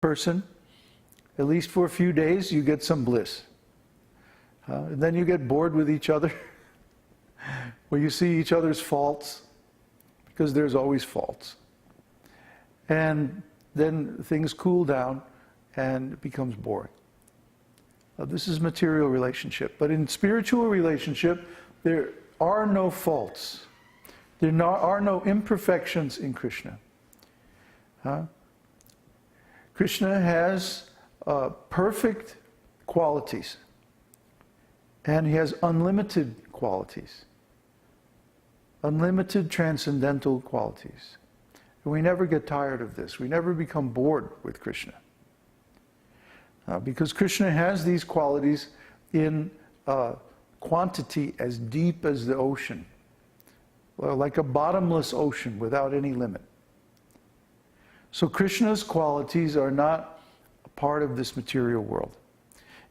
person, at least for a few days, you get some bliss. And then you get bored with each other, where you see each other's faults, because there's always faults. And then things cool down and it becomes boring. This is material relationship. But in spiritual relationship, there are no faults. There are no imperfections in Krishna. Krishna has perfect qualities. And he has unlimited qualities. Unlimited transcendental qualities. And we never get tired of this. We never become bored with Krishna. Because Krishna has these qualities in quantity as deep as the ocean. Like a bottomless ocean without any limit. So Krishna's qualities are not a part of this material world.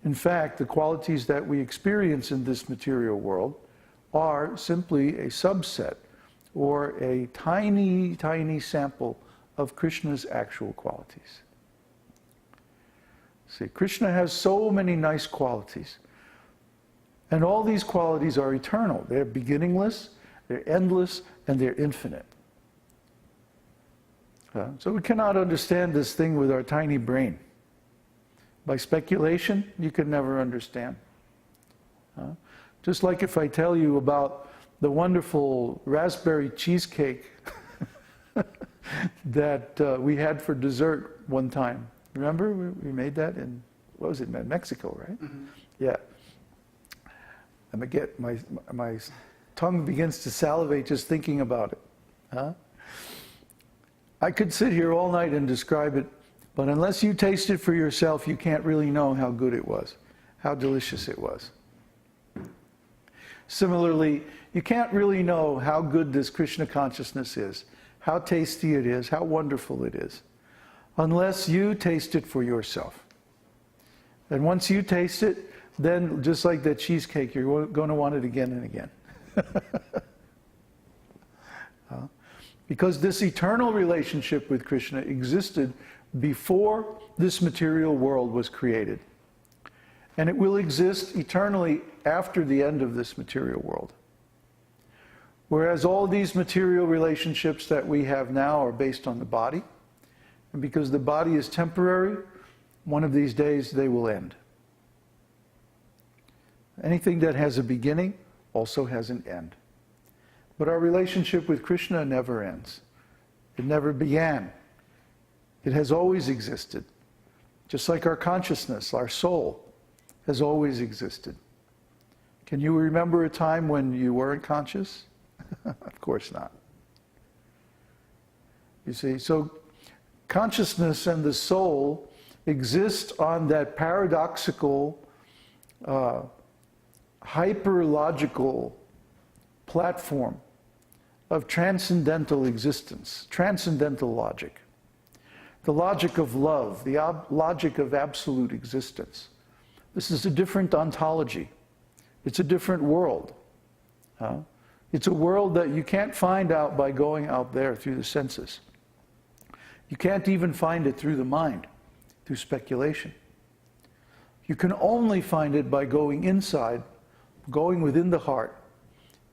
In fact, the qualities that we experience in this material world are simply a subset or a tiny, tiny sample of Krishna's actual qualities. See, Krishna has so many nice qualities. And all these qualities are eternal. They're beginningless, they're endless, and they're infinite. So we cannot understand this thing with our tiny brain. By speculation, you can never understand. Just like if I tell you about the wonderful raspberry cheesecake that we had for dessert one time. Remember, we made that in, what was it, Mexico, right? Mm-hmm. Yeah. I'm gonna get, my tongue begins to salivate just thinking about it. I could sit here all night and describe it, but unless you taste it for yourself, you can't really know how good it was, how delicious it was. Similarly, you can't really know how good this Krishna consciousness is, how tasty it is, how wonderful it is, unless you taste it for yourself. And once you taste it, then just like that cheesecake, you're going to want it again and again. Because this eternal relationship with Krishna existed before this material world was created. And it will exist eternally after the end of this material world. Whereas all these material relationships that we have now are based on the body. And because the body is temporary, one of these days they will end. Anything that has a beginning also has an end. But our relationship with Krishna never ends. It never began. It has always existed. Just like our consciousness, our soul, has always existed. Can you remember a time when you weren't conscious? Of course not. You see, so consciousness and the soul exist on that paradoxical, hyper-logical platform of transcendental existence, transcendental logic. The logic of love, the logic of absolute existence. This is a different ontology. It's a different world. It's a world that you can't find out by going out there through the senses. You can't even find it through the mind, through speculation. You can only find it by going inside, going within the heart,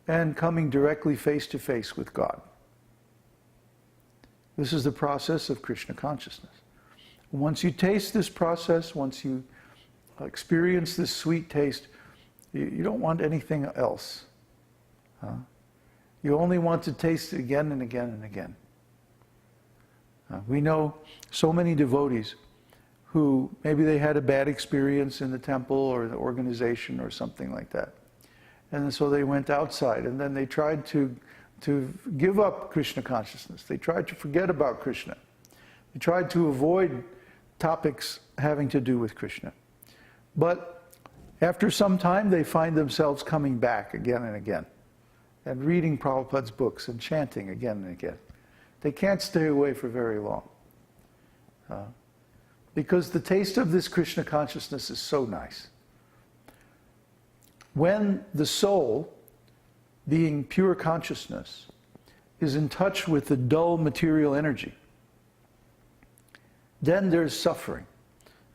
and coming directly face to face with God. This is the process of Krishna consciousness. Once you taste this process, once you experience this sweet taste, you don't want anything else. You only want to taste it again and again and again. We know so many devotees who maybe they had a bad experience in the temple or the organization or something like that. And so they went outside and then they tried to give up Krishna consciousness. They tried to forget about Krishna. They tried to avoid topics having to do with Krishna. But after some time, they find themselves coming back again and again and reading Prabhupada's books and chanting again and again. They can't stay away for very long. Because the taste of this Krishna consciousness is so nice. When the soul, being pure consciousness, is in touch with the dull material energy, Then there's suffering,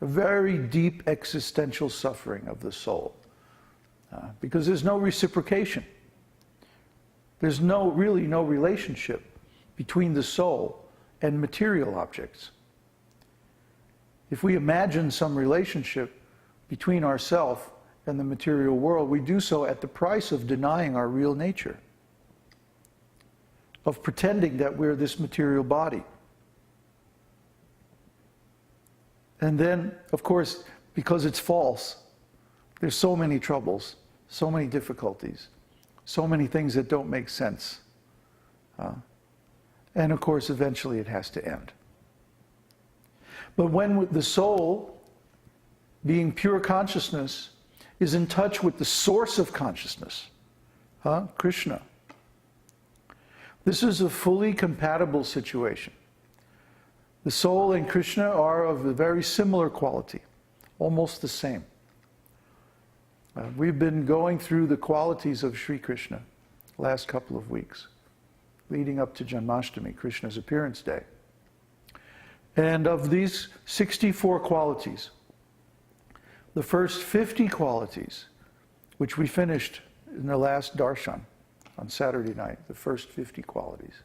a very deep existential suffering of the soul, because there's no reciprocation. There's really no relationship between the soul and material objects. If we imagine some relationship between ourselves and the material world, we do so at the price of denying our real nature, of pretending that we're this material body. And then, of course, because it's false, there's so many troubles, so many difficulties, so many things that don't make sense. And of course, eventually it has to end. But when the soul, being pure consciousness, is in touch with the source of consciousness, Krishna, this is a fully compatible situation. The soul and Krishna are of a very similar quality, almost the same. We've been going through the qualities of Śrī Kṛṣṇa last couple of weeks, leading up to Janmashtami, Krishna's appearance day. And of these 64 qualities, the first 50 qualities, which we finished in the last Darshan on Saturday night, the first 50 qualities,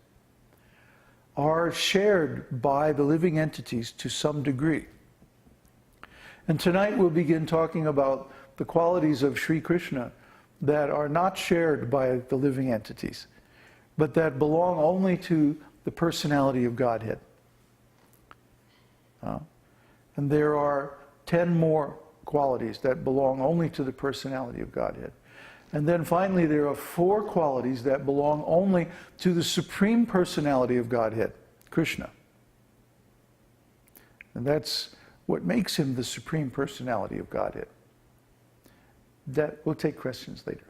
are shared by the living entities to some degree. And tonight we'll begin talking about the qualities of Śrī Kṛṣṇa that are not shared by the living entities, but that belong only to the personality of Godhead. And there are 10 more qualities that belong only to the personality of Godhead. And then finally there are 4 qualities that belong only to the Supreme Personality of Godhead, Krishna. And that's what makes him the Supreme Personality of Godhead. That we'll take questions later.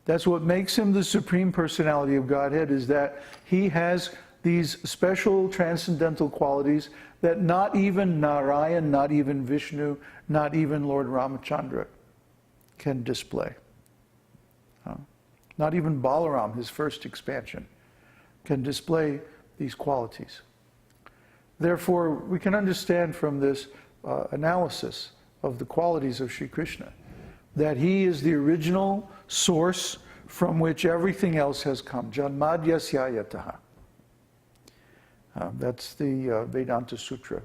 That's what makes him the Supreme Personality of Godhead, is that he has these special transcendental qualities that not even Narayan, not even Vishnu, not even Lord Ramachandra can display. Not even Balaram, his first expansion, can display these qualities. Therefore, we can understand from this analysis of the qualities of Śrī Kṛṣṇa that he is the original source from which everything else has come. Janmadhyasya yataha. That's the Vedānta-sūtra,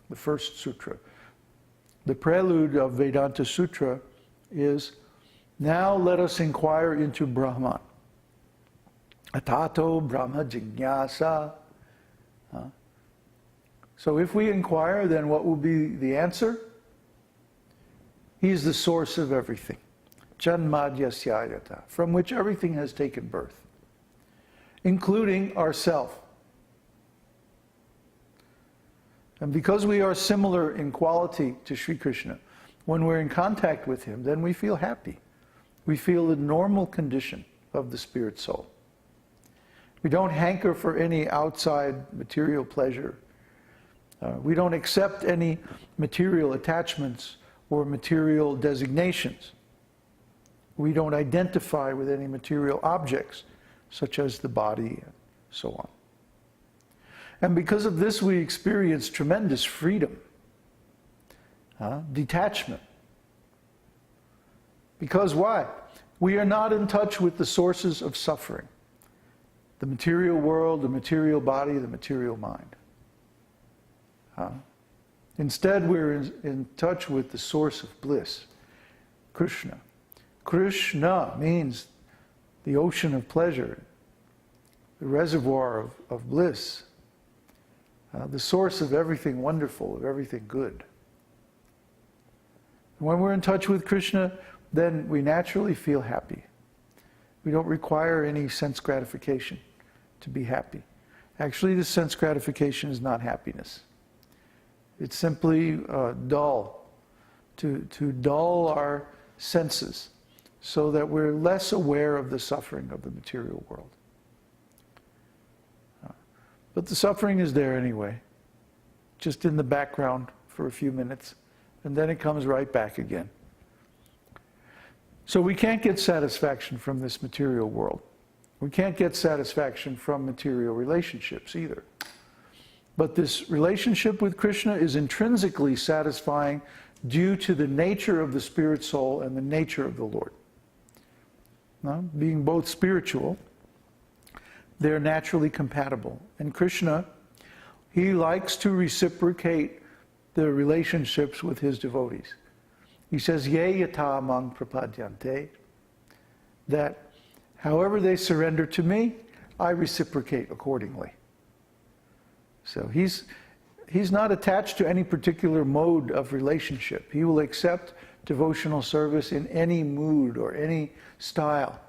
the first sutra. The prelude of Vedānta-sūtra is, now let us inquire into Brahman. Atato Brahma Jignasa. So if we inquire, then what will be the answer? He is the source of everything. Janmadhyasya yataha, from which everything has taken birth, including ourself. And because we are similar in quality to Śrī Kṛṣṇa, when we're in contact with him, then we feel happy. We feel the normal condition of the spirit soul. We don't hanker for any outside material pleasure. We don't accept any material attachments or material designations. We don't identify with any material objects, such as the body and so on. And because of this, we experience tremendous freedom, detachment. Because why? We are not in touch with the sources of suffering. The material world, the material body, the material mind. Instead, we're in touch with the source of bliss, Krishna. Krishna means the ocean of pleasure, the reservoir of bliss, the source of everything wonderful, of everything good. When we're in touch with Krishna, then we naturally feel happy. We don't require any sense gratification to be happy. Actually, the sense gratification is not happiness. It's simply dull, to dull our senses so that we're less aware of the suffering of the material world. But the suffering is there anyway, just in the background for a few minutes, and then it comes right back again. So we can't get satisfaction from this material world. We can't get satisfaction from material relationships either. But this relationship with Krishna is intrinsically satisfying due to the nature of the spirit soul and the nature of the Lord. Now, being both spiritual, they're naturally compatible. And Krishna, he likes to reciprocate the relationships with his devotees. He says, Ye yata mang prapadyante, that however they surrender to me, I reciprocate accordingly. So he's not attached to any particular mode of relationship. He will accept devotional service in any mood or any style.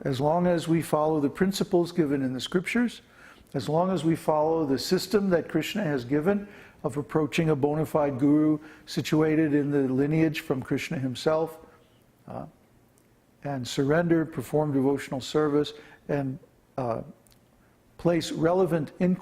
As long as we follow the principles given in the scriptures, as long as we follow the system that Krishna has given of approaching a bona fide guru situated in the lineage from Krishna himself, and surrender, perform devotional service, and place relevant inquiry